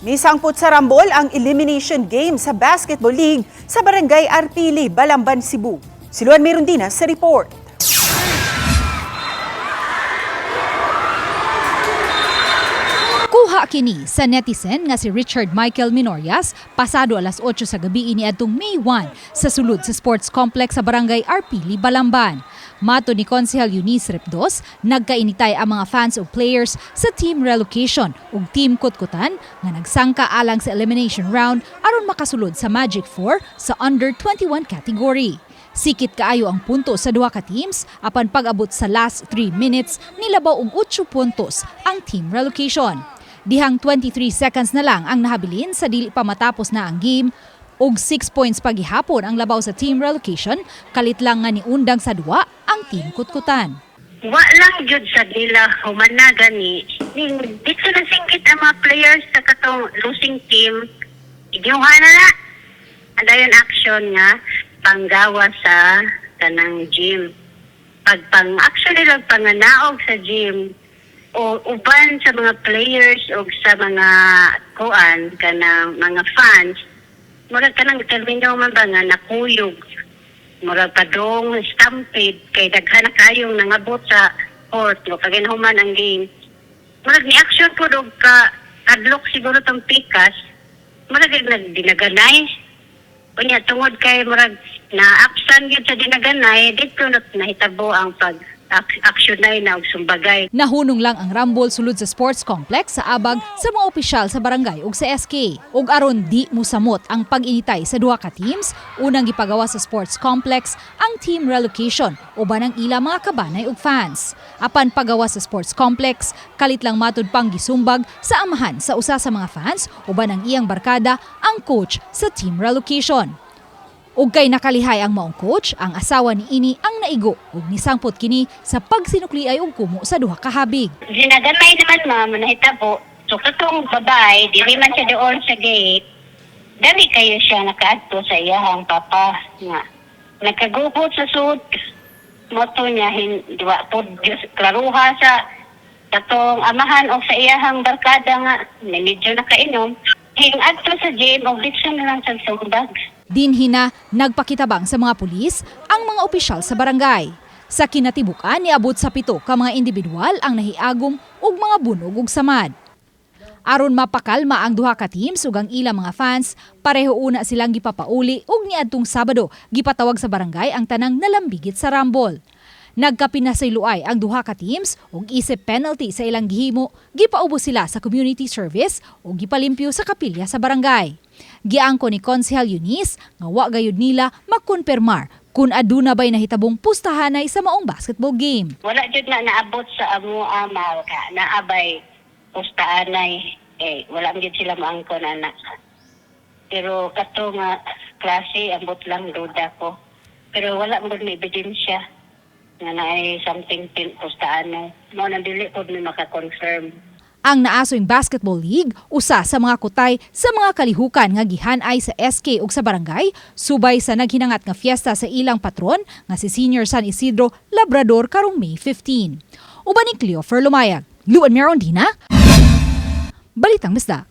Nisangput sa rambol ang elimination game sa Basketball League sa Barangay Arpili, Balamban, Cebu. Si Luan Mirundina sa report. Kuha kini sa netizen nga si Richard Michael Minorias pasado alas 8 sa gabi niadtong May 1 sa sulod sa sports complex sa Barangay Arpili, Balamban. Mato ni Konsehal Eunice Repdos, nagkainitay ang mga fans o players sa team relocation ug team kutkutan nga nagsangka alang sa elimination round aron makasulod sa Magic 4 sa under 21 category. Sikit kaayo ang punto sa duha ka teams apan pag-abot sa last 3 minutes nilabaw og 8 puntos ang team relocation. Dihang 23 seconds na lang ang nahabilin sa dili pa matapos na ang game og 6 points pagihapon ang labaw sa team relocation, kalit lang nga niundang sa duwa ang team kutkutan. Wa lang jud sa dila humana gani. Dito na singkit ang mga players sa katong losing team. Igiuha na. Adayon action nga panggawa sa tanang gym. Actually lang panganaog sa gym o uban sa mga players o sa mga kuan kanang mga fans. Murag kanang termino man ba nga nakuyog. Murag padong stampede kay daghan na kayong nangabot sa court no kaginahuman ang game. Murag ni action po og ka adlock siguro tong pikas. Murag nagdinaganay. Unya tungod kay murag na-absent gyud sa dinaganay dito na nahitabo ang action na og sumbagay. Nahunong lang ang rumble sulod sa sports complex sa abag sa mga opisyal sa barangay ug sa SK. Ug aron di musamot ang pag-initay sa duha ka teams, unang gipagawa sa sports complex ang team relocation uban ang ila mga kabanay ug fans. Apan pagawa sa sports complex, kalit lang matud pang gisumbag sa amahan sa usa sa mga fans uban ang iyang barkada ang coach sa team relocation. Ug kay nakalihay ang maong coach, ang asawa ni ini ang naigo ug nisangpot kini sa pagsinukliay og kumo sa duha ka habig. Dinaganay naman ma'am nahitabo. So katong babay, dili man siya doon sa gate. Dali kayo siya nakaadto sa iyahang papa nga. Nagkagugot sa suit. Moto niya diwa pod klaruha sa katong amahan o sa iyahang barkada nga medyo nakainom. Adto sa gym o bitsa na lang sa sumbag. Dinhina nagpakitabang sa mga pulis ang mga opisyal sa barangay. Sa kinatibukan niabot sa 7 ka mga individual ang nahiagom ug mga bunog ug samad. Aron mapakalma ang duha ka teams ug ang ilang mga fans, pareho una silang gipapauli ug niadtong Sabado gipatawag sa barangay ang tanang nalambigit sa rumble. Nagkapinasayloay ang duha ka teams ug isip penalty sa ilang gihimo, gipaubos sila sa community service ug gipalimpyo sa kapilya sa barangay. Giangko ni Konsehal Eunice nga wa gayud nila makonpermar kung aduna bay nahitabong pustahanay sa maong basketball game. Wala jud na naabot sa amo amal ka naabay pustahanay wala jud sila maangkon anak. Pero kato nga klase ambot lang duda ko. Pero wala mo ni ebidensya nga naay something pustahanay. Mao nang dili ko ni maka-confirm. Ang Naasoyng Basketball League, usa sa mga kutay sa mga kalihukan nga gihanay sa SK ug sa barangay, subay sa naghinangat nga fiesta sa ilang patron nga si Senior San Isidro Labrador karong May 15. Uban ni Cleofer Lumayag, Luan Mirundina, Balitang Misda.